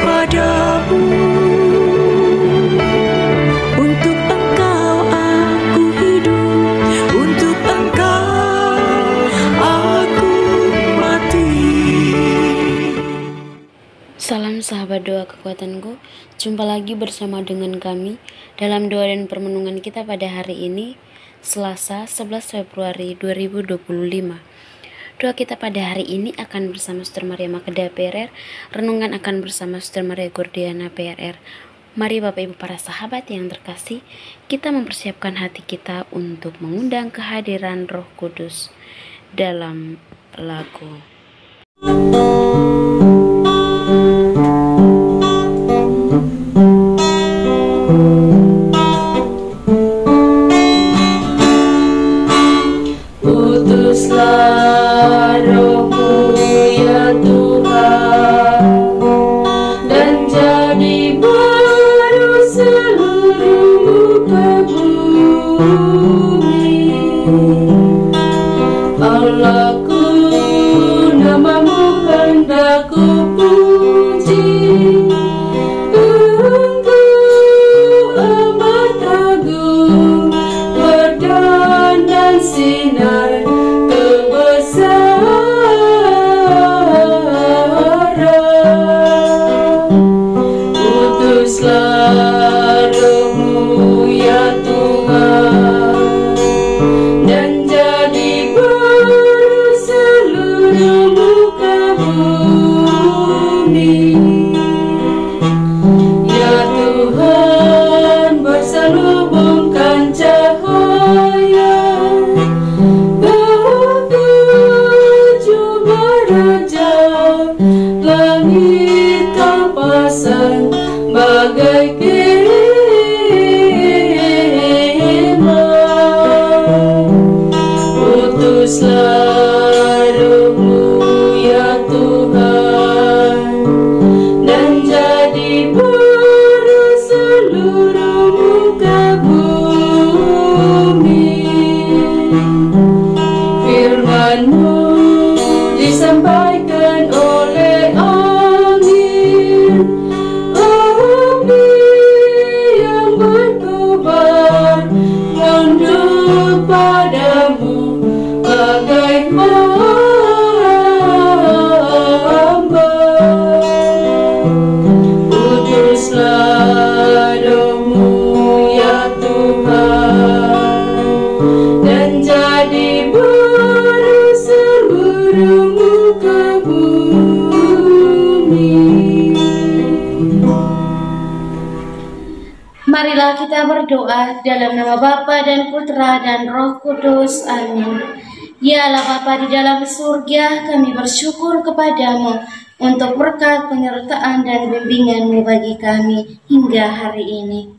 kepadamu. Untuk Engkau aku hidup, untuk Engkau aku mati. Salam sahabat doa kekuatanku, jumpa lagi bersama dengan kami dalam doa dan permenungan kita pada hari ini, Selasa 11 Februari 2025. Doa kita pada hari ini akan bersama Suster Maria Makkeda PRR, renungan akan bersama Suster Maria Gordiana PRR. Mari Bapak Ibu para sahabat yang terkasih, kita mempersiapkan hati kita untuk mengundang kehadiran Roh Kudus dalam lagu. Utuslah Roh-Mu ya Tuhan, dan jadi baru seluruh muka bumi. Allahku, nama-Mu hendak ku puji. Engkau amat agung, berdan dan sinar Utuslah Roh-Mu ya Tuhan, dan jadi baru seluruh muka bumi. Ya Tuhan, berselubungkan cahaya ketujuh raja, langit Kau pasang bagai kemah. Utuslah Roh-Mu ya Tuhan, dan jadi baru seluruh muka bumi. Firman-Mu disampaikan oleh angin yang berkobar, tunduk padamu bagai hamba. Utuslah Roh-Mu ya Tuhan, dan jadi baru seluruh muka bumi. Marilah kita berdoa dalam nama Bapa dan Putra dan Roh Kudus. Amin. Ya Allah Bapa di dalam surga, kami bersyukur kepadamu untuk berkat penyertaan dan bimbingan-Mu bagi kami hingga hari ini.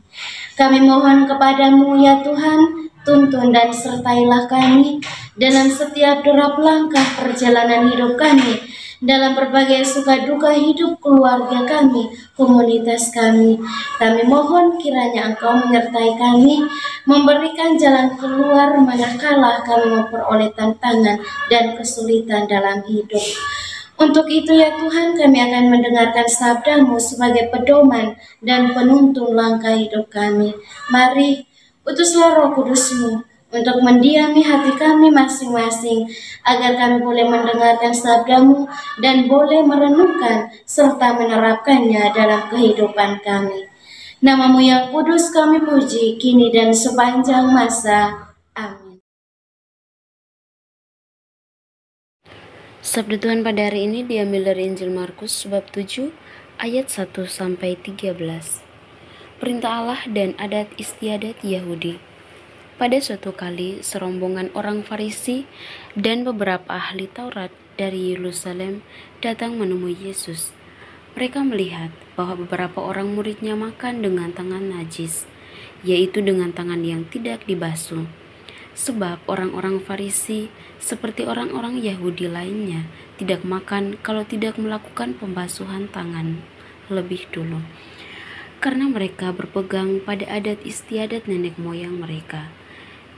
Kami mohon kepadamu ya Tuhan, tuntun dan sertailah kami dalam setiap derap langkah perjalanan hidup kami, dalam berbagai suka duka hidup keluarga kami, komunitas kami. Kami mohon kiranya Engkau menyertai kami, memberikan jalan keluar manakala kami memperoleh tantangan dan kesulitan dalam hidup. Untuk itu ya Tuhan, kami akan mendengarkan sabda-Mu sebagai pedoman dan penuntun langkah hidup kami. Mari, utuslah Roh Kudus-Mu untuk mendiami hati kami masing-masing, agar kami boleh mendengarkan sabda-Mu dan boleh merenungkan serta menerapkannya dalam kehidupan kami. Nama-Mu yang kudus kami puji, kini dan sepanjang masa. Amin. Sabda Tuhan pada hari ini diambil dari Injil Markus bab 7 ayat 1-13. Perintah Allah dan adat istiadat Yahudi. Pada suatu kali, serombongan orang Farisi dan beberapa ahli Taurat dari Yerusalem datang menemui Yesus. Mereka melihat bahwa beberapa orang muridnya makan dengan tangan najis, yaitu dengan tangan yang tidak dibasuh. Sebab orang-orang Farisi, seperti orang-orang Yahudi lainnya, tidak makan kalau tidak melakukan pembasuhan tangan lebih dulu, karena mereka berpegang pada adat istiadat nenek moyang mereka.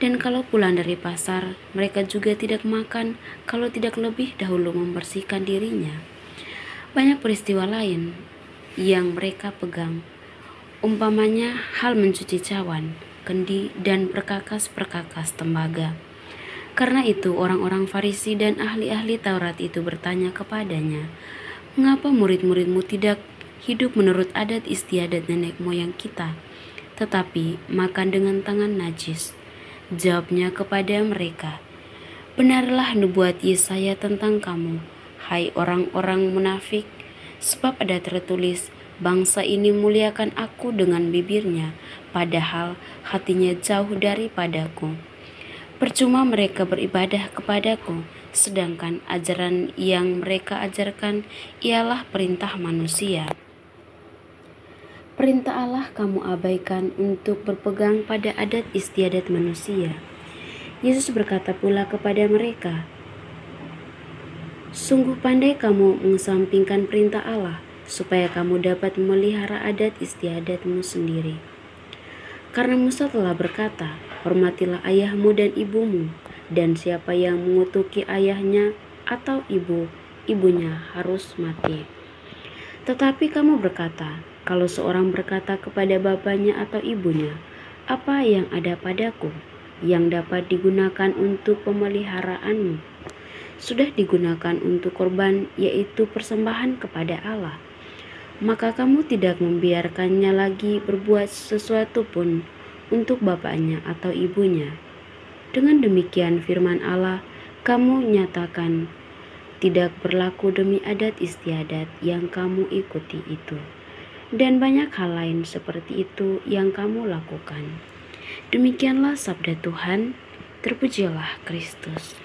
Dan kalau pulang dari pasar, mereka juga tidak makan kalau tidak lebih dahulu membersihkan dirinya. Banyak peristiwa lain yang mereka pegang, umpamanya hal mencuci cawan, kendi, dan perkakas-perkakas tembaga. Karena itu orang-orang Farisi dan ahli-ahli Taurat itu bertanya kepadanya, "Mengapa murid-muridmu tidak hidup menurut adat istiadat nenek moyang kita, tetapi makan dengan tangan najis?" Jawabnya kepada mereka, "Benarlah nubuat Yesaya tentang kamu, hai orang-orang munafik, sebab ada tertulis, bangsa ini muliakan aku dengan bibirnya, padahal hatinya jauh daripadaku. Percuma mereka beribadah kepadaku, sedangkan ajaran yang mereka ajarkan ialah perintah manusia. Perintah Allah kamu abaikan untuk berpegang pada adat istiadat manusia." Yesus berkata pula kepada mereka, "Sungguh pandai kamu mengesampingkan perintah Allah, supaya kamu dapat memelihara adat istiadatmu sendiri. Karena Musa telah berkata, hormatilah ayahmu dan ibumu, dan siapa yang mengutuki ayahnya atau ibunya harus mati. Tetapi kamu berkata, kalau seorang berkata kepada bapaknya atau ibunya, apa yang ada padaku, yang dapat digunakan untuk pemeliharaanmu, sudah digunakan untuk korban, yaitu persembahan kepada Allah, maka kamu tidak membiarkannya lagi berbuat sesuatu pun untuk bapaknya atau ibunya. Dengan demikian firman Allah kamu nyatakan tidak berlaku demi adat istiadat yang kamu ikuti itu, dan banyak hal lain seperti itu yang kamu lakukan. Demikianlah sabda Tuhan, terpujilah Kristus."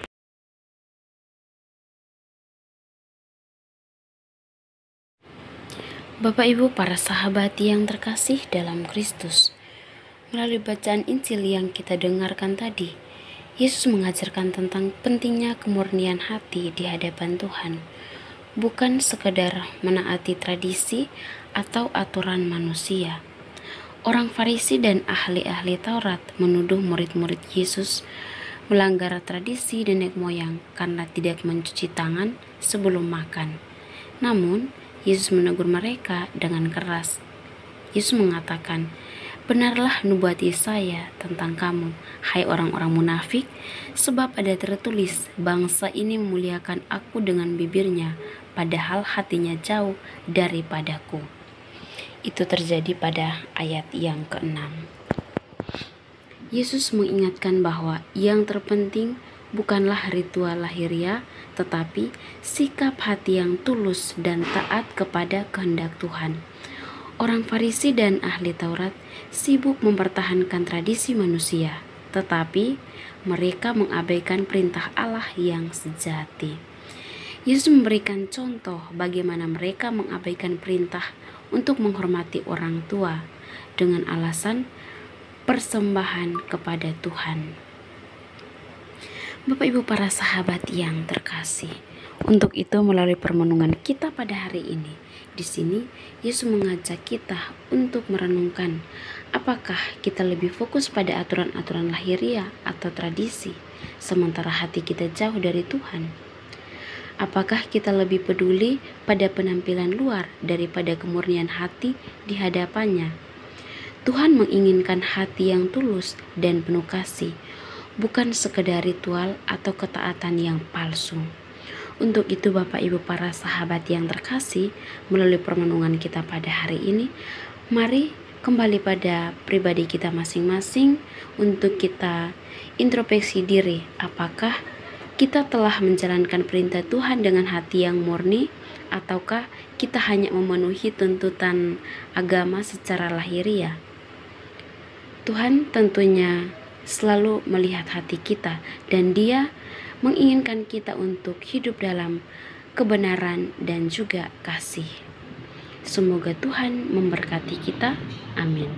Bapak Ibu para sahabat yang terkasih dalam Kristus, melalui bacaan Injil yang kita dengarkan tadi, Yesus mengajarkan tentang pentingnya kemurnian hati di hadapan Tuhan, bukan sekedar menaati tradisi atau aturan manusia. Orang Farisi dan ahli-ahli Taurat menuduh murid-murid Yesus melanggar tradisi nenek moyang karena tidak mencuci tangan sebelum makan. Namun, Yesus menegur mereka dengan keras. Yesus mengatakan, "Benarlah nubuat Yesaya tentang kamu, hai orang-orang munafik, sebab ada tertulis, bangsa ini memuliakan aku dengan bibirnya, padahal hatinya jauh daripadaku." Itu terjadi pada ayat yang ke-6. Yesus mengingatkan bahwa yang terpenting bukanlah ritual lahiriah, tetapi sikap hati yang tulus dan taat kepada kehendak Tuhan. Orang Farisi dan ahli Taurat sibuk mempertahankan tradisi manusia, tetapi mereka mengabaikan perintah Allah yang sejati. Yesus memberikan contoh bagaimana mereka mengabaikan perintah untuk menghormati orang tua dengan alasan persembahan kepada Tuhan. Bapak Ibu para sahabat yang terkasih, untuk itu melalui permenungan kita pada hari ini, di sini Yesus mengajak kita untuk merenungkan apakah kita lebih fokus pada aturan-aturan lahiriah atau tradisi, sementara hati kita jauh dari Tuhan. Apakah kita lebih peduli pada penampilan luar daripada kemurnian hati di hadapannya? Tuhan menginginkan hati yang tulus dan penuh kasih, bukan sekedar ritual atau ketaatan yang palsu. Untuk itu Bapak Ibu para sahabat yang terkasih, melalui permenungan kita pada hari ini, mari kembali pada pribadi kita masing-masing untuk kita introspeksi diri. Apakah kita telah menjalankan perintah Tuhan dengan hati yang murni, ataukah kita hanya memenuhi tuntutan agama secara lahiriah? Tuhan tentunya selalu melihat hati kita, dan Dia menginginkan kita untuk hidup dalam kebenaran dan juga kasih. Semoga Tuhan memberkati kita. Amin.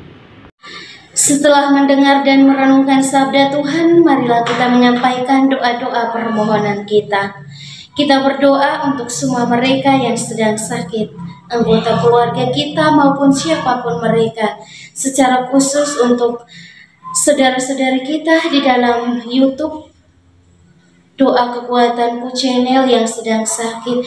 Setelah mendengar dan merenungkan sabda Tuhan, marilah kita menyampaikan doa-doa permohonan kita. Kita berdoa untuk semua mereka yang sedang sakit, anggota keluarga kita maupun siapapun mereka, secara khusus untuk saudara-saudari kita di dalam YouTube Doa Kekuatanku channel yang sedang sakit,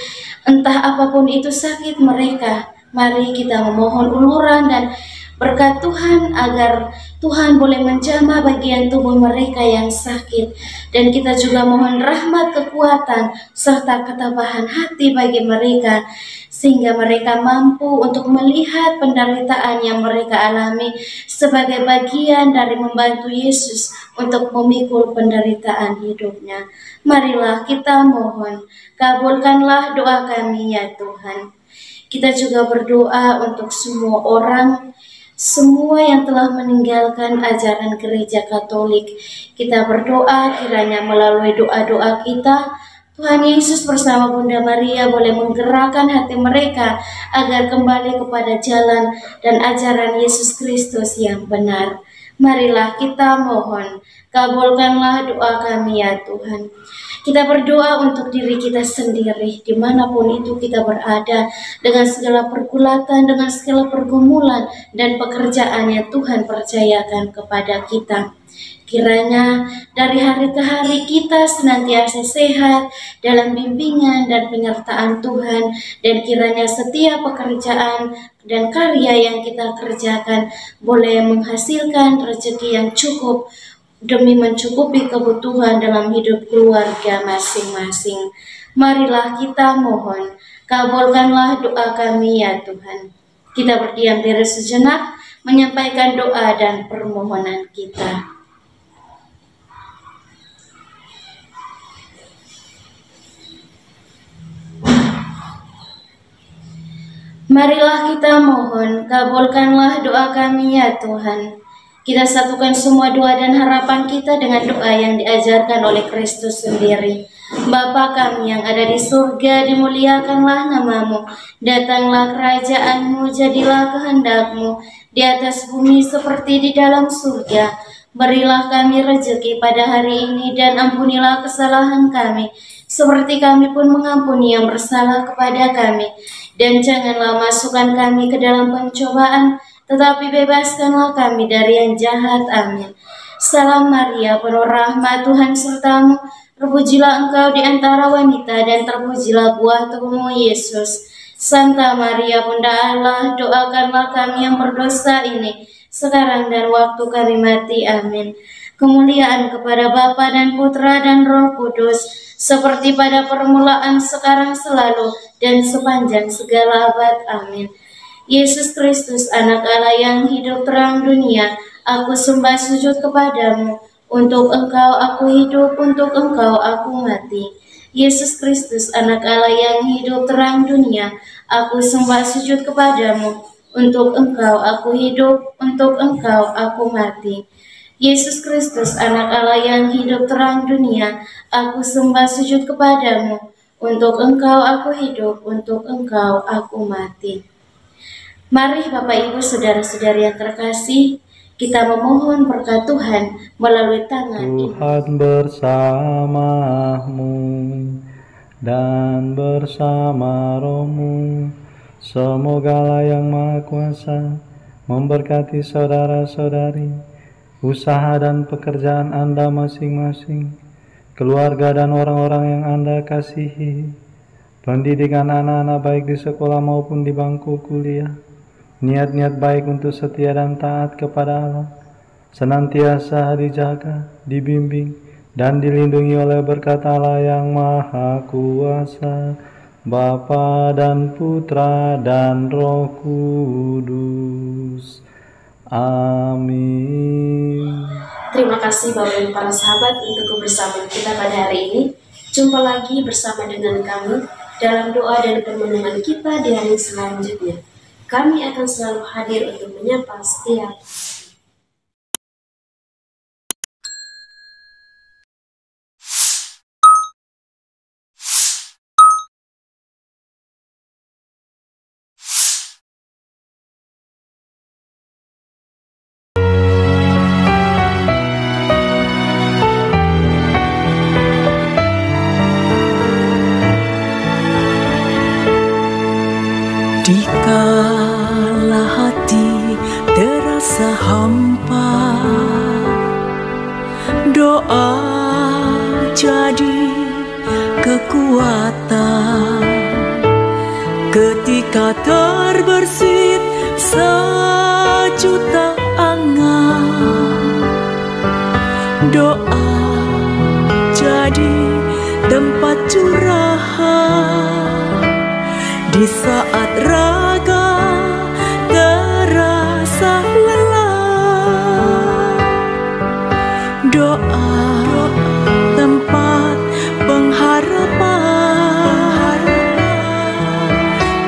entah apapun itu sakit mereka, Mari kita memohon uluran dan berkat Tuhan agar Tuhan boleh menjamah bagian tubuh mereka yang sakit. Dan kita juga mohon rahmat, kekuatan, serta ketabahan hati bagi mereka, sehingga mereka mampu untuk melihat penderitaan yang mereka alami sebagai bagian dari membantu Yesus untuk memikul penderitaan hidupnya. Marilah kita mohon, kabulkanlah doa kami ya Tuhan. Kita juga berdoa untuk semua orang, semua yang telah meninggalkan ajaran gereja Katolik. Kita berdoa kiranya melalui doa-doa kita, Tuhan Yesus bersama Bunda Maria boleh menggerakkan hati mereka agar kembali kepada jalan dan ajaran Yesus Kristus yang benar. Marilah kita mohon, kabulkanlah doa kami ya Tuhan. Kita berdoa untuk diri kita sendiri, dimanapun itu kita berada, dengan segala pergulatan, dengan segala pergumulan dan pekerjaan yang Tuhan percayakan kepada kita. Kiranya dari hari ke hari kita senantiasa sehat dalam bimbingan dan penyertaan Tuhan, dan kiranya setiap pekerjaan dan karya yang kita kerjakan boleh menghasilkan rezeki yang cukup demi mencukupi kebutuhan dalam hidup keluarga masing-masing. Marilah kita mohon, kabulkanlah doa kami ya Tuhan. Kita berdiam diri sejenak, menyampaikan doa dan permohonan kita. Marilah kita mohon, kabulkanlah doa kami ya Tuhan. Kita satukan semua doa dan harapan kita dengan doa yang diajarkan oleh Kristus sendiri. Bapa kami yang ada di surga, dimuliakanlah namamu. Datanglah kerajaanmu, jadilah kehendakmu di atas bumi seperti di dalam surga. Berilah kami rezeki pada hari ini dan ampunilah kesalahan kami, seperti kami pun mengampuni yang bersalah kepada kami. Dan janganlah masukkan kami ke dalam pencobaan, tetapi bebaskanlah kami dari yang jahat. Amin. Salam Maria, penuh rahmat, Tuhan sertamu. Terpujilah engkau di antara wanita, dan terpujilah buah tubuhmu, Yesus. Santa Maria, Bunda Allah, doakanlah kami yang berdosa ini, sekarang dan waktu kami mati. Amin. Kemuliaan kepada Bapa dan Putra dan Roh Kudus, seperti pada permulaan, sekarang, selalu, dan sepanjang segala abad. Amin. Yesus Kristus, anak Allah yang hidup terang dunia, aku sembah sujud kepadamu. Untuk engkau aku hidup, untuk engkau aku mati. Yesus Kristus, anak Allah yang hidup terang dunia, aku sembah sujud kepadamu. Untuk engkau aku hidup, untuk engkau aku mati. Yesus Kristus, anak Allah yang hidup terang dunia, aku sembah sujud kepadamu. Untuk engkau aku hidup, untuk engkau aku mati. Mari Bapak Ibu Saudara-saudari yang terkasih, kita memohon berkat Tuhan melalui tangan Tuhan bersamamu dan bersama rohmu. Semogalah yang Maha Kuasa memberkati saudara-saudari, usaha dan pekerjaan Anda masing-masing, keluarga dan orang-orang yang Anda kasihi, pendidikan anak-anak baik di sekolah maupun di bangku kuliah, niat-niat baik untuk setia dan taat kepada Allah, senantiasa dijaga, dibimbing, dan dilindungi oleh berkat Allah yang Maha Kuasa, Bapa dan Putra dan Roh Kudus. Amin. Terima kasih Bapak dan para sahabat untuk kebersamaan kita pada hari ini. Jumpa lagi bersama dengan kami dalam doa dan permenungan kita di hari selanjutnya. Kami akan selalu hadir untuk menyapa setiap Dikala hati terasa hampa, doa jadi kekuatan. Ketika Kau terbersit sejuta angan. Doa jadi tempat curahan di saat raga terasa lelah. Doa tempat pengharapan.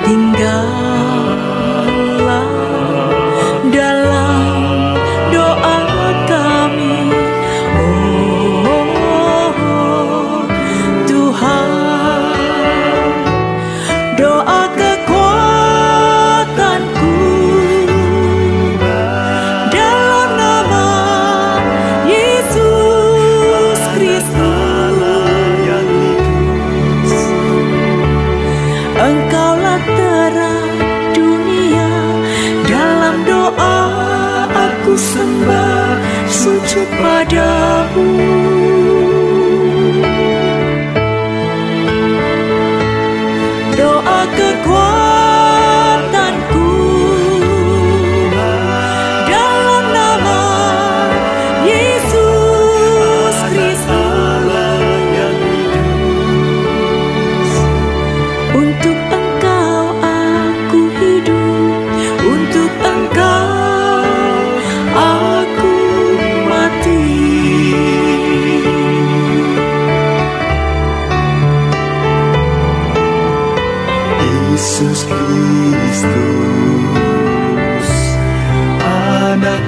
Tinggallah dalam doa kami, oh Tuhan. Doa kekuatanku dalam nama Yesus Kristus. Engkaulah terang dunia, dalam doa aku sembah sujud padamu. Doa kekuatanku dalam nama Yesus Kristus. Untuk Engkau aku hidup, untuk Engkau aku mati. Yesus Kristus, anak